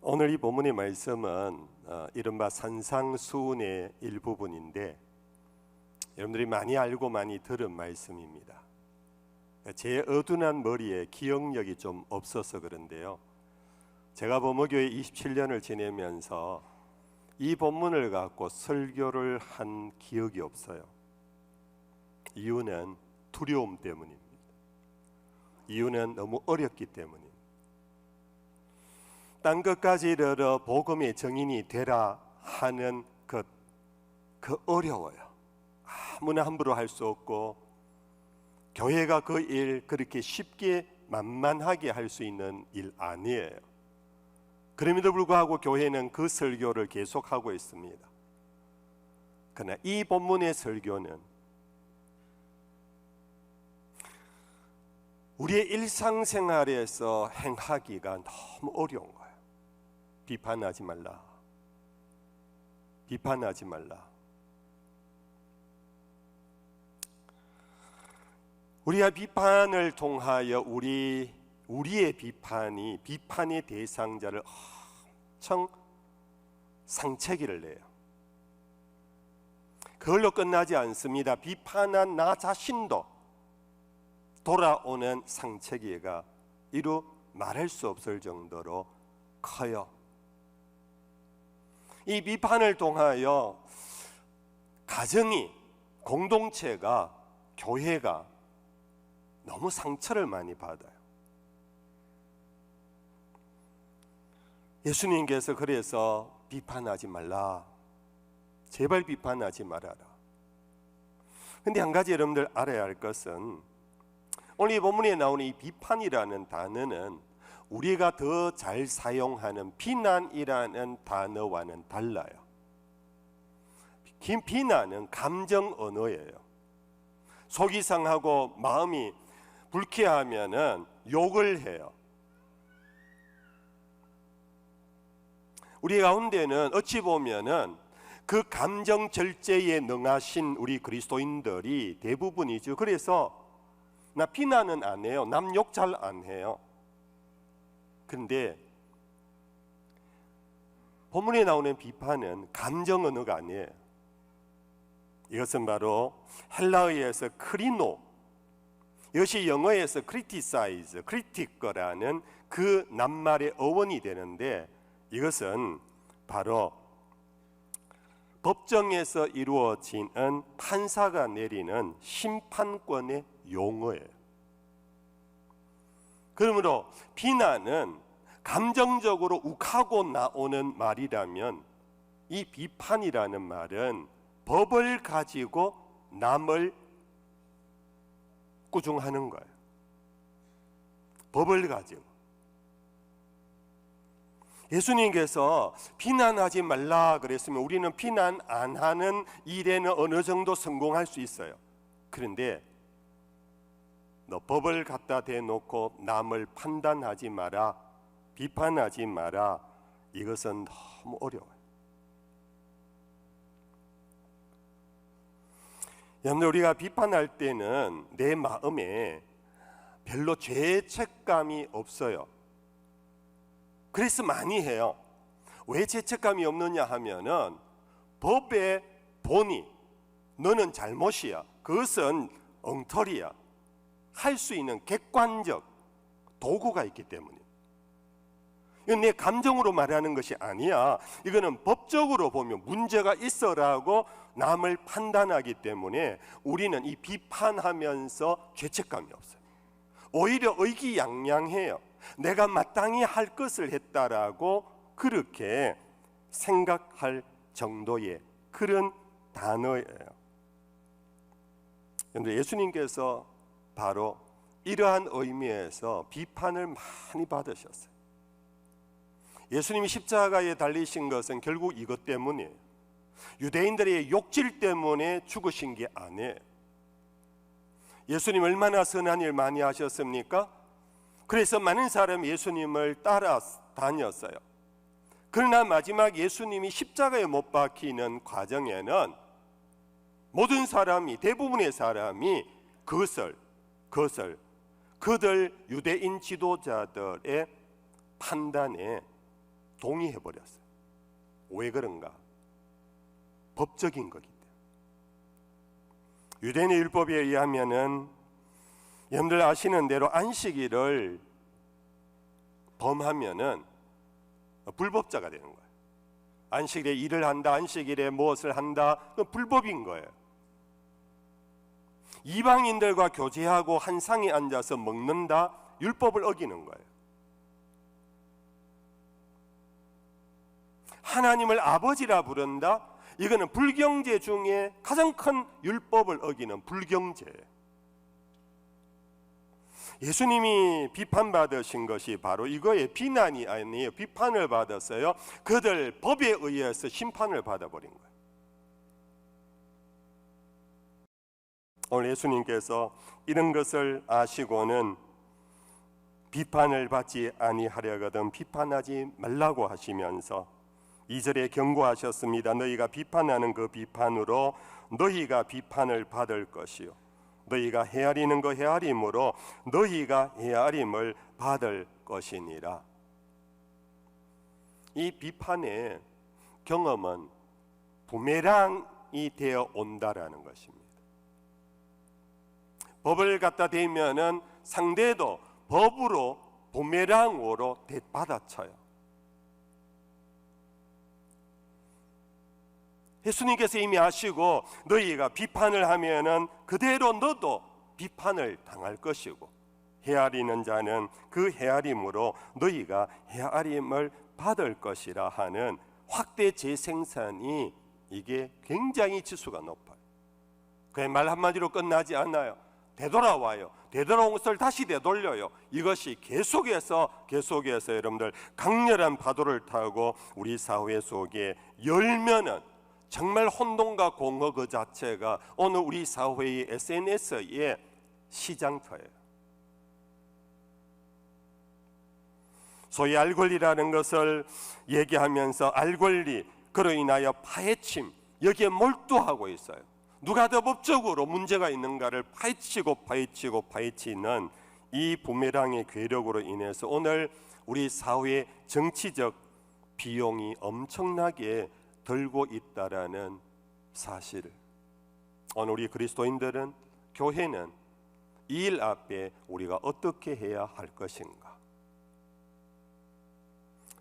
오늘 이 본문의 말씀은 이른바 산상수훈의 일부분인데 여러분들이 많이 알고 많이 들은 말씀입니다. 제 어둔한 머리에 기억력이 좀 없어서 그런데요, 제가 범어교회 27년을 지내면서 이 본문을 갖고 설교를 한 기억이 없어요. 이유는 두려움 때문입니다. 이유는 너무 어렵기 때문입니다. 땅 끝까지 이르러 복음의 증인이 되라 하는 것, 그 어려워요. 아무나 함부로 할 수 없고 교회가 그 일 그렇게 쉽게 만만하게 할 수 있는 일 아니에요. 그럼에도 불구하고 교회는 그 설교를 계속하고 있습니다. 그러나 이 본문의 설교는 우리의 일상생활에서 행하기가 너무 어려운 거예요. 비판하지 말라. 비판하지 말라. 우리가 비판을 통하여 우리의 비판이 비판의 대상자를 엄청 상처기를 내요. 그걸로 끝나지 않습니다. 비판한 나 자신도 돌아오는 상처기가 이루 말할 수 없을 정도로 커요. 이 비판을 통하여 가정이, 공동체가, 교회가 너무 상처를 많이 받아요. 예수님께서 그래서 비판하지 말라, 제발 비판하지 말아라. 근데 한 가지 여러분들 알아야 할 것은 오늘 이 본문에 나오는 이 비판이라는 단어는 우리가 더 잘 사용하는 비난이라는 단어와는 달라요. 비난은 감정 언어예요. 속이 상하고 마음이 불쾌하면은 욕을 해요. 우리 가운데는 어찌 보면은 그 감정 절제에 능하신 우리 그리스도인들이 대부분이죠. 그래서 나 비난은 안 해요. 남 욕 잘 안 해요. 그런데 본문에 나오는 비판은 감정 언어가 아니에요. 이것은 바로 헬라어에서 크리노, 이것이 영어에서 criticize, critic라는 그 낱말의 어원이 되는데, 이것은 바로 법정에서 이루어지는 판사가 내리는 심판권의 용어예요. 그러므로 비난은 감정적으로 욱하고 나오는 말이라면 이 비판이라는 말은 법을 가지고 남을 꾸중하는 거예요. 법을 가지고. 예수님께서 비난하지 말라 그랬으면 우리는 비난 안 하는 일에는 어느 정도 성공할 수 있어요. 그런데 너 법을 갖다 대놓고 남을 판단하지 마라, 비판하지 마라, 이것은 너무 어려워요. 여러분들, 우리가 비판할 때는 내 마음에 별로 죄책감이 없어요. 그래서 많이 해요. 왜 죄책감이 없느냐 하면은 법의 본이 너는 잘못이야, 그것은 엉터리야 할 수 있는 객관적 도구가 있기 때문이에요. 이건 내 감정으로 말하는 것이 아니야. 이거는 법적으로 보면 문제가 있어라고 남을 판단하기 때문에 우리는 이 비판하면서 죄책감이 없어요. 오히려 의기양양해요. 내가 마땅히 할 것을 했다라고 그렇게 생각할 정도의 그런 단어예요. 그런데 예수님께서 바로 이러한 의미에서 비판을 많이 받으셨어요. 예수님이 십자가에 달리신 것은 결국 이것 때문이에요. 유대인들의 욕질 때문에 죽으신 게 아니에요. 예수님 얼마나 선한 일 많이 하셨습니까? 그래서 많은 사람이 예수님을 따라다녔어요. 그러나 마지막 예수님이 십자가에 못 박히는 과정에는 모든 사람이, 대부분의 사람이 그것을 그들 유대인 지도자들의 판단에 동의해 버렸어요. 왜 그런가? 법적인 거기 때문에. 유대인의 율법에 의하면은 여러분들 아시는 대로 안식일을 범하면은 불법자가 되는 거예요. 안식일에 일을 한다, 안식일에 무엇을 한다, 그건 불법인 거예요. 이방인들과 교제하고 한 상에 앉아서 먹는다, 율법을 어기는 거예요. 하나님을 아버지라 부른다, 이거는 불경제 중에 가장 큰 율법을 어기는 불경제예요. 예수님이 비판받으신 것이 바로 이거의 비난이 아니에요. 비판을 받았어요. 그들 법에 의해서 심판을 받아버린 거예요. 오늘 예수님께서 이런 것을 아시고는 비판을 받지 아니하려거든 비판하지 말라고 하시면서 2절에 경고하셨습니다. 너희가 비판하는 그 비판으로 너희가 비판을 받을 것이요 너희가 헤아리는 그 헤아림으로 너희가 헤아림을 받을 것이니라. 이 비판의 경험은 부메랑이 되어 온다라는 것입니다. 법을 갖다 대면은 상대도 법으로 부메랑으로 받아쳐요. 예수님께서 이미 아시고 너희가 비판을 하면은 그대로 너도 비판을 당할 것이고 헤아리는 자는 그 헤아림으로 너희가 헤아림을 받을 것이라 하는 확대 재생산이 이게 굉장히 지수가 높아요. 그의 말 한마디로 끝나지 않아요. 되돌아와요. 되돌아온 것을 다시 되돌려요. 이것이 계속해서 여러분들 강렬한 파도를 타고 우리 사회 속에 열면은 정말 혼돈과 공허 그 자체가 오늘 우리 사회의 SNS의 시장터예요. 소위 알권리라는 것을 얘기하면서 알권리, 그로 인하여 파헤침, 여기에 몰두하고 있어요. 누가 더 법적으로 문제가 있는가를 파헤치는 이 부메랑의 괴력으로 인해서 오늘 우리 사회의 정치적 비용이 엄청나게 들고 있다라는 사실을 오늘 우리 그리스도인들은, 교회는 이 일 앞에 우리가 어떻게 해야 할 것인가?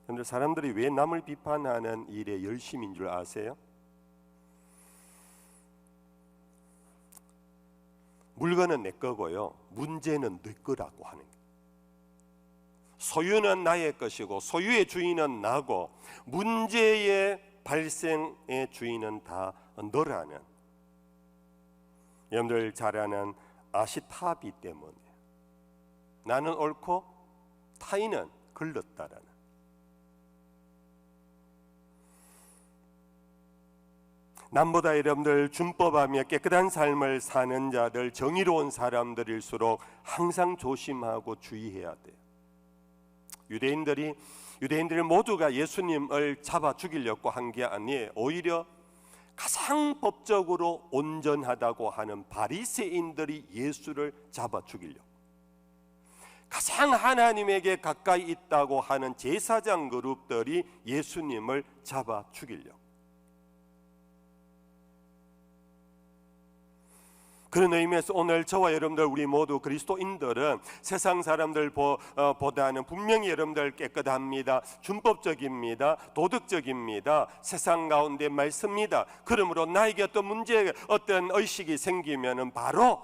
그런데 사람들이 왜 남을 비판하는 일에 열심인 줄 아세요? 물건은 내 거고요, 문제는 내 거라고 하는 거예요. 소유는 나의 것이고 소유의 주인은 나고 문제의 발생의 주인은 다 너라는, 여러분들 잘 아는 아시타비 때문에 나는 옳고 타인은 글렀다라는. 남보다 여러분들 준법하며 깨끗한 삶을 사는 자들, 정의로운 사람들일수록 항상 조심하고 주의해야 돼요. 유대인들이 모두가 예수님을 잡아 죽이려고 한 게 아니에요. 오히려 가장 법적으로 온전하다고 하는 바리새인들이 예수를 잡아 죽이려고, 가장 하나님에게 가까이 있다고 하는 제사장 그룹들이 예수님을 잡아 죽이려고. 그런 의미에서 오늘 저와 여러분들, 우리 모두 그리스도인들은 세상 사람들 보다는 분명히 여러분들 깨끗합니다. 준법적입니다. 도덕적입니다. 세상 가운데 말씀입니다. 그러므로 나에게 어떤 문제, 어떤 의식이 생기면은 바로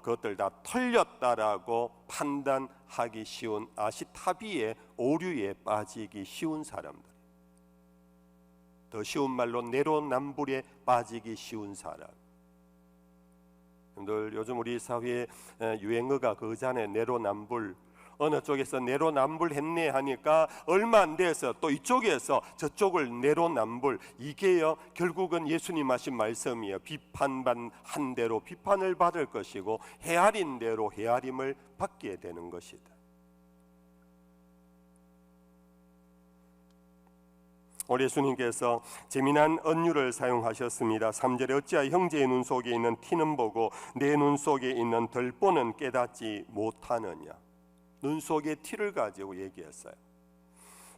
그것들 다 털렸다라고 판단하기 쉬운 아시타비의 오류에 빠지기 쉬운 사람들, 더 쉬운 말로 내로남불에 빠지기 쉬운 사람. 여러분들, 요즘 우리 사회의 유행어가 그잖아요. 내로남불. 어느 쪽에서 내로남불했네 하니까 얼마 안 돼서 또 이쪽에서 저쪽을 내로남불. 이게요, 결국은 예수님 하신 말씀이에요. 비판한 대로 비판을 받을 것이고 헤아린 대로 헤아림을 받게 되는 것이다. 우리 예수님께서 재미난 언유를 사용하셨습니다. 3절에 어찌하여 형제의 눈 속에 있는 티는 보고 내 눈 속에 있는 덜보는 깨닫지 못하느냐. 눈 속에 티를 가지고 얘기했어요.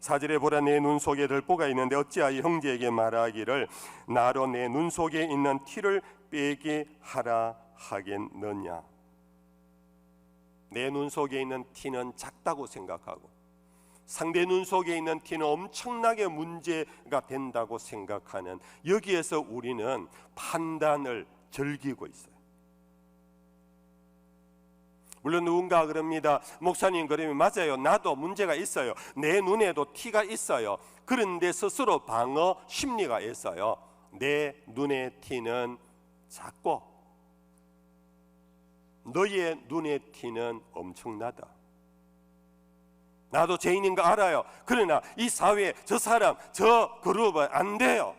4절에 보라, 내 눈 속에 들보가 있는데 어찌하여 형제에게 말하기를 나로 내 눈 속에 있는 티를 빼게 하라 하겠느냐. 내 눈 속에 있는 티는 작다고 생각하고 상대 눈 속에 있는 티는 엄청나게 문제가 된다고 생각하는, 여기에서 우리는 판단을 즐기고 있어요. 물론 누군가 그럽니다. 목사님, 그러면 맞아요. 나도 문제가 있어요. 내 눈에도 티가 있어요. 그런데 스스로 방어 심리가 있어요. 내 눈의 티는 작고 너의 눈의 티는 엄청나다. 나도 죄인인 거 알아요. 그러나 이 사회, 저 사람, 저 그룹은 안 돼요.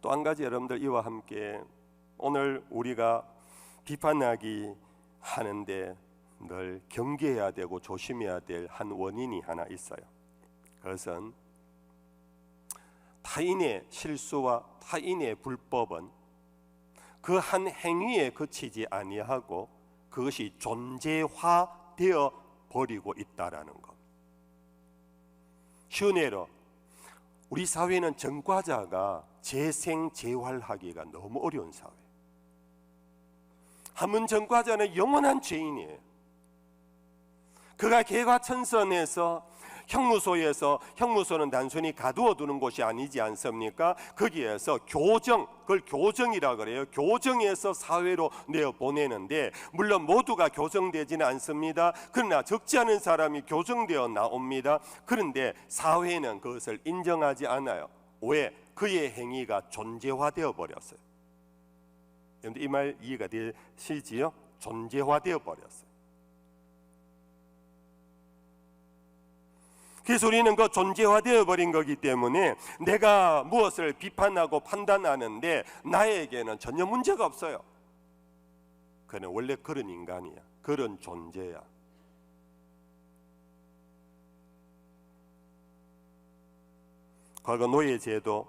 또 한 가지, 여러분들 이와 함께 오늘 우리가 비판하기 하는데 늘 경계해야 되고 조심해야 될 한 원인이 하나 있어요. 그것은 타인의 실수와 타인의 불법은 그 한 행위에 그치지 아니하고 그것이 존재화되어 버리고 있다라는 것. 쉬운 예로 우리 사회는 전과자가 재생재활하기가 너무 어려운 사회. 한문 전과자는 영원한 죄인이에요. 그가 개과천선해서 형무소는 단순히 가두어 두는 곳이 아니지 않습니까? 거기에서 교정, 그걸 교정이라 그래요. 교정에서 사회로 내어보내는데, 물론 모두가 교정되지는 않습니다. 그러나 적지 않은 사람이 교정되어 나옵니다. 그런데 사회는 그것을 인정하지 않아요. 왜? 그의 행위가 존재화되어 버렸어요. 이 말 이해가 되시지요? 존재화되어 버렸어요. 그래서 우리는 그 존재화되어 버린 거기 때문에 내가 무엇을 비판하고 판단하는데 나에게는 전혀 문제가 없어요. 그는 원래 그런 인간이야. 그런 존재야. 과거 노예제도,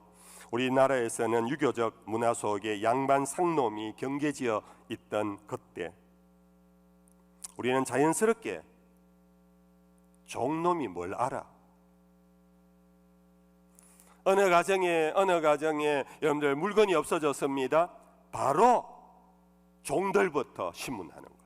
우리나라에서는 유교적 문화 속에 양반 상놈이 경계지어 있던 그때 우리는 자연스럽게 종놈이 뭘 알아? 어느 가정에 여러분들 물건이 없어졌습니다. 바로 종들부터 신문하는 거예요.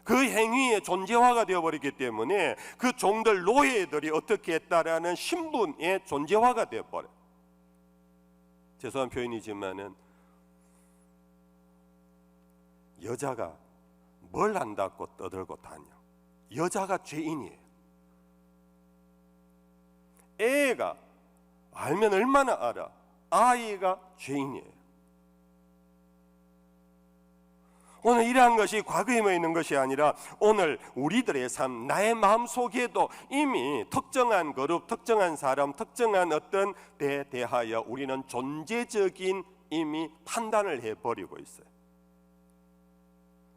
그 행위의 존재화가 되어버리기 때문에 그 종들, 노예들이 어떻게 했다라는 신분의 존재화가 되어버려요. 죄송한 표현이지만은 여자가 뭘 안다고 떠들고 다녀? 여자가 죄인이에요. 애가 알면 얼마나 알아? 아이가 죄인이에요. 오늘 이러한 것이 과거에만 있는 것이 아니라 오늘 우리들의 삶, 나의 마음속에도 이미 특정한 그룹, 특정한 사람, 특정한 어떤 데에 대하여 우리는 존재적인 이미 판단을 해버리고 있어요.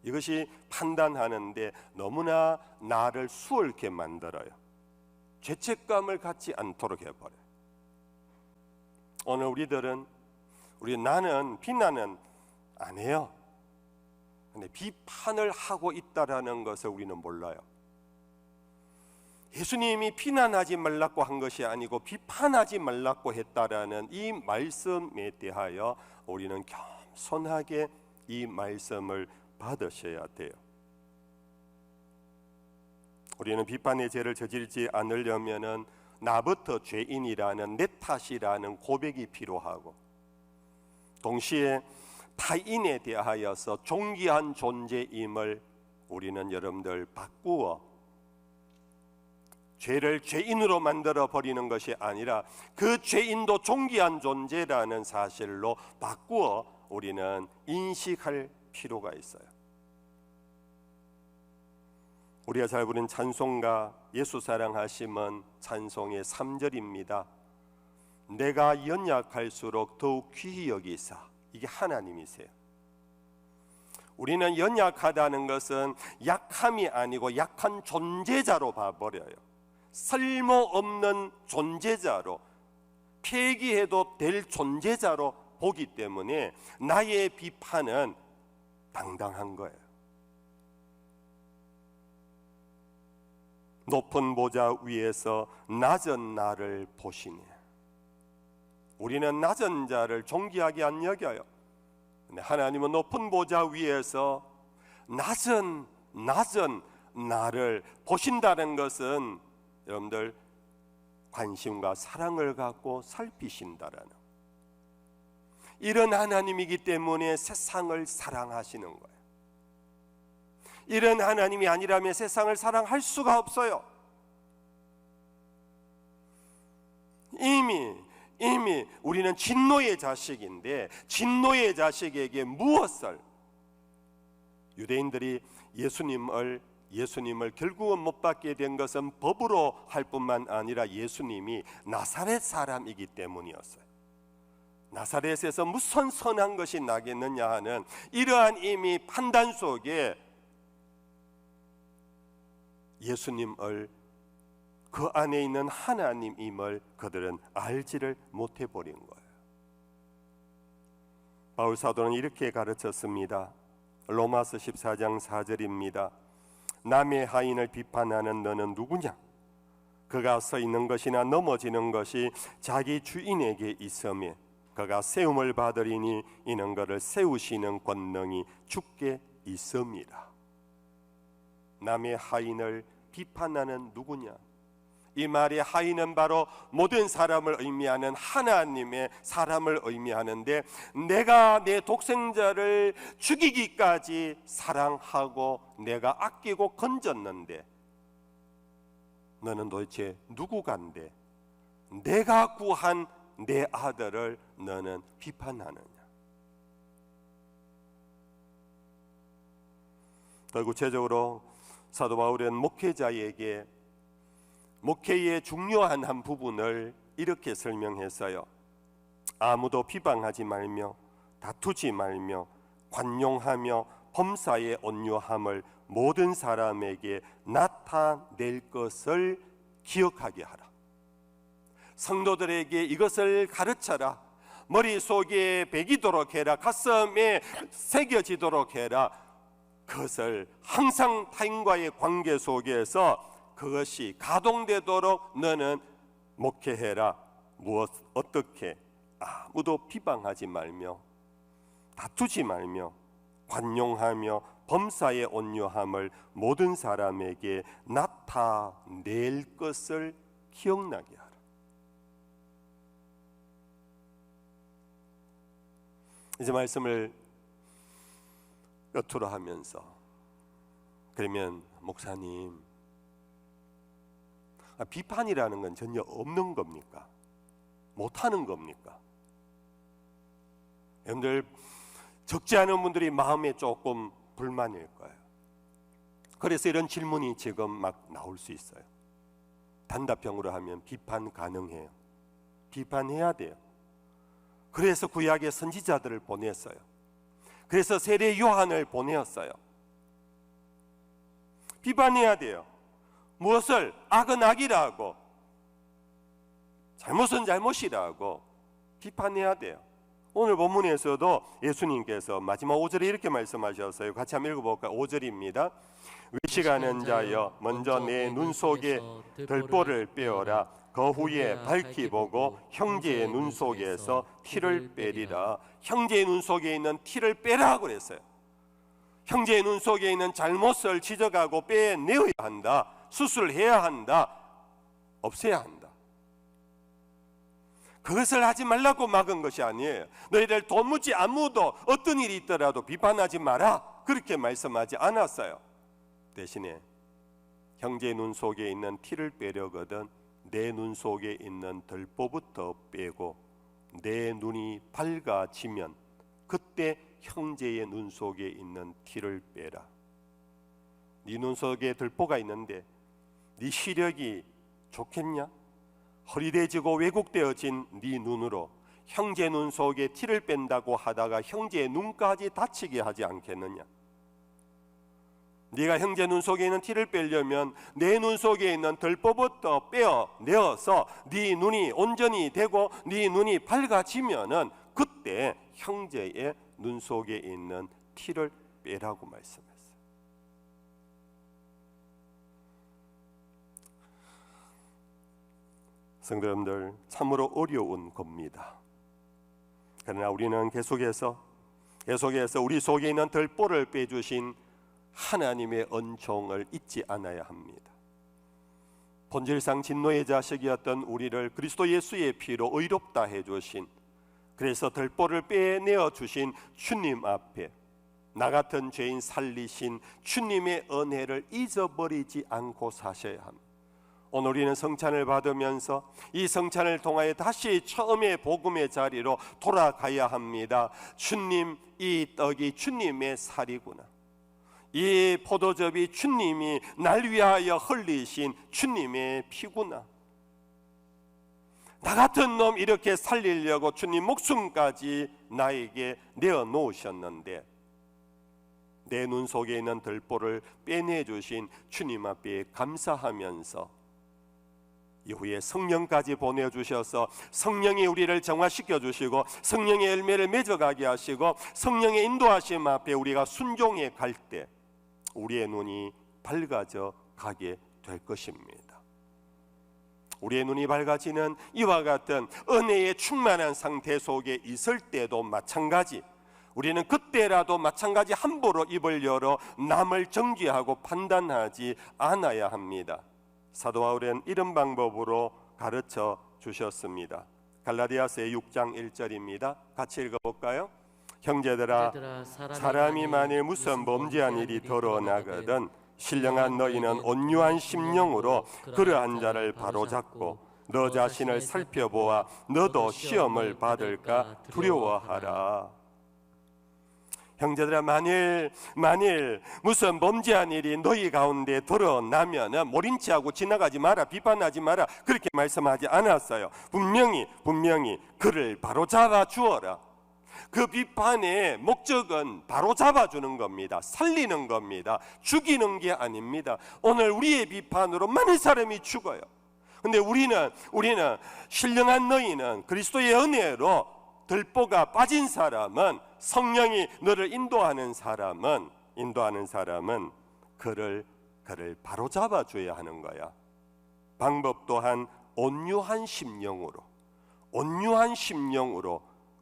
이것이 판단하는데 너무나 나를 수월케 만들어요. 죄책감을 갖지 않도록 해버려요. 오늘 나는 비난은 안 해요. 근데 비판을 하고 있다라는 것을 우리는 몰라요. 예수님이 비난하지 말라고 한 것이 아니고 비판하지 말라고 했다라는 이 말씀에 대하여 우리는 겸손하게 이 말씀을 받으셔야 돼요. 우리는 비판의 죄를 저지르지 않으려면은 나부터 죄인이라는, 내 탓이라는 고백이 필요하고, 동시에 타인에 대하여서 존귀한 존재임을 우리는 여러분들 바꾸어 죄를 죄인으로 만들어 버리는 것이 아니라 그 죄인도 존귀한 존재라는 사실로 바꾸어 우리는 인식할 필요가 있어요. 우리가 잘 부르는 찬송가 예수 사랑하심은 찬송의 3절입니다. 내가 연약할수록 더욱 귀히 여기사. 이게 하나님이세요. 우리는 연약하다는 것은 약함이 아니고 약한 존재자로 봐버려요. 쓸모없는 존재자로, 폐기해도 될 존재자로 보기 때문에 나의 비판은 당당한 거예요. 높은 보좌 위에서 낮은 나를 보시니. 우리는 낮은 자를 존귀하게 안 여겨요. 근데 하나님은 높은 보좌 위에서 낮은 나를 보신다는 것은 여러분들 관심과 사랑을 갖고 살피신다라는, 이런 하나님이기 때문에 세상을 사랑하시는 거예요. 이런 하나님이 아니라면 세상을 사랑할 수가 없어요. 이미 우리는 진노의 자식인데, 진노의 자식에게 무엇을, 유대인들이 예수님을 결국은 못 받게 된 것은 법으로 할 뿐만 아니라 예수님이 나사렛 사람이기 때문이었어요. 나사렛에서 무슨 선한 것이 나겠느냐 하는 이러한 이미 판단 속에 예수님을, 그 안에 있는 하나님임을 그들은 알지를 못해 버린 거예요. 바울 사도는 이렇게 가르쳤습니다. 로마서 14장 4절입니다. 남의 하인을 비판하는 너는 누구냐? 그가 서 있는 것이나 넘어지는 것이 자기 주인에게 있으며 그가 세움을 받으리니 이는 그를 세우시는 권능이 주께 있습니다. 남의 하인을 비판하는 누구냐? 이 말의 하인은 바로 모든 사람을 의미하는 하나님의 사람을 의미하는데, 내가 내 독생자를 죽이기까지 사랑하고 내가 아끼고 건졌는데 너는 도대체 누구간데 내가 구한 내 아들을 너는 비판하느냐? 더 구체적으로 사도 바울은 목회자에게 목회의 중요한 한 부분을 이렇게 설명했어요. 아무도 비방하지 말며 다투지 말며 관용하며 범사의 온유함을 모든 사람에게 나타낼 것을 기억하게 하라. 성도들에게 이것을 가르쳐라. 머릿속에 배기도록 해라. 가슴에 새겨지도록 해라. 그것을 항상 타인과의 관계 속에서 그것이 가동되도록 너는 목회해라. 어떻게? 아무도 비방하지 말며 다투지 말며 관용하며 범사의 온유함을 모든 사람에게 나타낼 것을 기억나게 하라. 이제 말씀을 끝으로 하면서, 그러면 목사님, 비판이라는 건 전혀 없는 겁니까? 못하는 겁니까? 여러분들 적지 않은 분들이 마음에 조금 불만일 거예요. 그래서 이런 질문이 지금 막 나올 수 있어요. 단답형으로 하면 비판 가능해요. 비판해야 돼요. 그래서 구약의 선지자들을 보냈어요. 그래서 세례 요한을 보내었어요. 비판해야 돼요. 무엇을? 악은 악이라고, 잘못은 잘못이라고 비판해야 돼요. 오늘 본문에서도 예수님께서 마지막 5절에 이렇게 말씀하셨어요. 같이 한번 읽어볼까요? 5절입니다. 위시가는 자여, 먼저 내 눈 속에 들보를 빼어라. 그 후에 밝히 보고 형제의 눈 속에서 티를 빼리라. 형제의 눈 속에 있는 티를 빼라고 그랬어요. 형제의 눈 속에 있는 잘못을 지적하고 빼내어야 한다. 수술해야 한다. 없애야 한다. 그것을 하지 말라고 막은 것이 아니에요. 너희들 도무지 아무도 어떤 일이 있더라도 비판하지 마라, 그렇게 말씀하지 않았어요. 대신에 형제의 눈 속에 있는 티를 빼려거든 내 눈 속에 있는 들보부터 빼고 내 눈이 밝아지면 그때 형제의 눈 속에 있는 티를 빼라. 네 눈 속에 들보가 있는데 네 시력이 좋겠냐? 허리대지고 왜곡되어진 네 눈으로 형제 눈 속에 티를 뺀다고 하다가 형제의 눈까지 다치게 하지 않겠느냐? 네가 형제 눈 속에 있는 티를 빼려면 내 눈 속에 있는 들보부터 빼어내어서 네 눈이 온전히 되고 네 눈이 밝아지면은 그때 형제의 눈 속에 있는 티를 빼라고 말씀했어요. 성도 여러분들, 참으로 어려운 겁니다. 그러나 우리는 계속해서 우리 속에 있는 들보를 빼주신 하나님의 은총을 잊지 않아야 합니다. 본질상 진노의 자식이었던 우리를 그리스도 예수의 피로 의롭다 해주신, 그래서 들보를 빼내어 주신 주님 앞에 나 같은 죄인 살리신 주님의 은혜를 잊어버리지 않고 사셔야 합니다. 오늘 우리는 성찬을 받으면서 이 성찬을 통하여 다시 처음의 복음의 자리로 돌아가야 합니다. 주님, 이 떡이 주님의 살이구나. 이 포도즙이 주님이 날 위하여 흘리신 주님의 피구나. 나 같은 놈 이렇게 살리려고 주님 목숨까지 나에게 내어놓으셨는데 내 눈 속에 있는 들보를 빼내주신 주님 앞에 감사하면서 이후에 성령까지 보내주셔서 성령이 우리를 정화시켜 주시고 성령의 열매를 맺어가게 하시고 성령의 인도하심 앞에 우리가 순종해 갈 때 우리의 눈이 밝아져 가게 될 것입니다. 우리의 눈이 밝아지는 이와 같은 은혜에 충만한 상태 속에 있을 때도 마찬가지, 우리는 그때라도 마찬가지 함부로 입을 열어 남을 정죄하고 판단하지 않아야 합니다. 사도 바울은 이런 방법으로 가르쳐 주셨습니다. 갈라디아서의 6장 1절입니다. 같이 읽어볼까요? 형제들아, 사람이 만일 무슨 범죄한 일이 드러나거든 신령한 너희는 온유한 심령으로 그러한 자를 바로잡고 너 자신을 살펴보아 너도 시험을 받을까 두려워하라. 형제들아, 만일 무슨 범죄한 일이 너희 가운데 드러나면 모른 체하고 지나가지 마라, 비판하지 마라, 그렇게 말씀하지 않았어요. 분명히 그를 바로잡아 주어라. 그 비판의 목적은 바로잡아 주는 겁니다. 살리는 겁니다. 죽이는 게 아닙니다. 오늘 우리의 비판으로 많은 사람이 죽어요. 근데 우리는 신령한 너희는 그리스도의 은혜로 들보가 빠진 사람은, 성령이 너를 인도하는 사람은 그를 바로잡아 줘야 하는 거야. 방법 또한 온유한 심령으로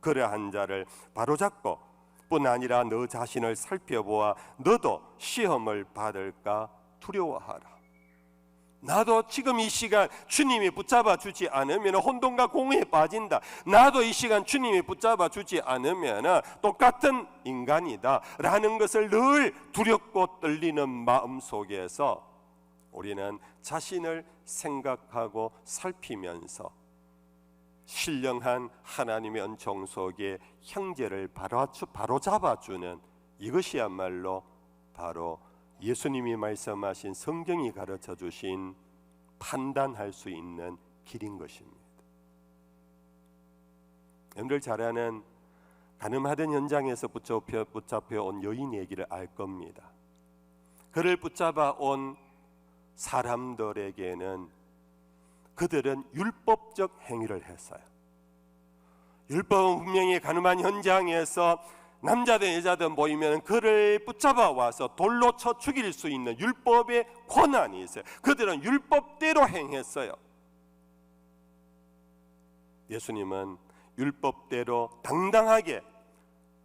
그러한 자를 바로잡고 뿐 아니라 너 자신을 살펴보아 너도 시험을 받을까 두려워하라. 나도 지금 이 시간 주님이 붙잡아 주지 않으면 혼돈과 공허에 빠진다. 나도 이 시간 주님이 붙잡아 주지 않으면 똑같은 인간이다 라는 것을 늘 두렵고 떨리는 마음 속에서 우리는 자신을 생각하고 살피면서 신령한 하나님의 은총 속에 형제를 바로잡아 주는, 이것이야말로 바로 예수님이 말씀하신, 성경이 가르쳐 주신 판단할 수 있는 길인 것입니다. 여러분들 잘 아는 가늠하던 현장에서 붙잡혀 온 여인 얘기를 알 겁니다. 그를 붙잡아 온 사람들에게는 그들은 율법적 행위를 했어요. 율법은 분명히 가늠한 현장에서 남자든 여자든 보이면 그를 붙잡아 와서 돌로 쳐 죽일 수 있는 율법의 권한이 있어요. 그들은 율법대로 행했어요. 예수님은 율법대로 당당하게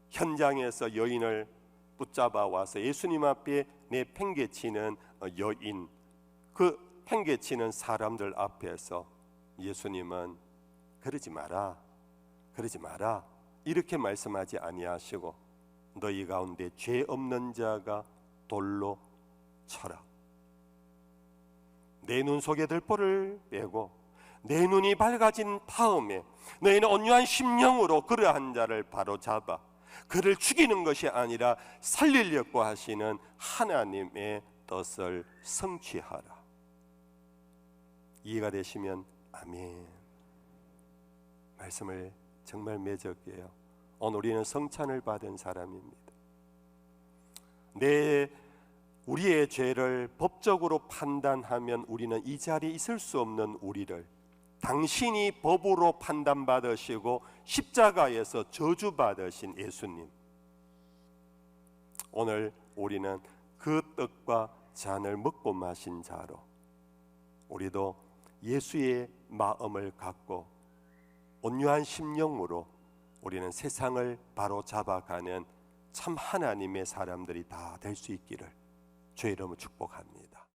현장에서 여인을 붙잡아 와서 예수님 앞에 내팽개치는 여인, 그 팽개치는 사람들 앞에서 예수님은 그러지 마라 이렇게 말씀하지 아니하시고 너희 가운데 죄 없는 자가 돌로 쳐라. 내 눈 속에 들보를 빼고 내 눈이 밝아진 다음에 너희는 온유한 심령으로 그러한 자를 바로잡아 그를 죽이는 것이 아니라 살리려고 하시는 하나님의 뜻을 성취하라. 이해가 되시면 아멘. 말씀을 정말 맺을게요. 오늘 우리는 성찬을 받은 사람입니다. 우리의 죄를 법적으로 판단하면 우리는 이 자리에 있을 수 없는 우리를 당신이 법으로 판단받으시고 십자가에서 저주받으신 예수님, 오늘 우리는 그 떡과 잔을 먹고 마신 자로 우리도 예수의 마음을 갖고 온유한 심령으로 우리는 세상을 바로 잡아가는 참 하나님의 사람들이 다 될 수 있기를 주의 이름으로 축복합니다.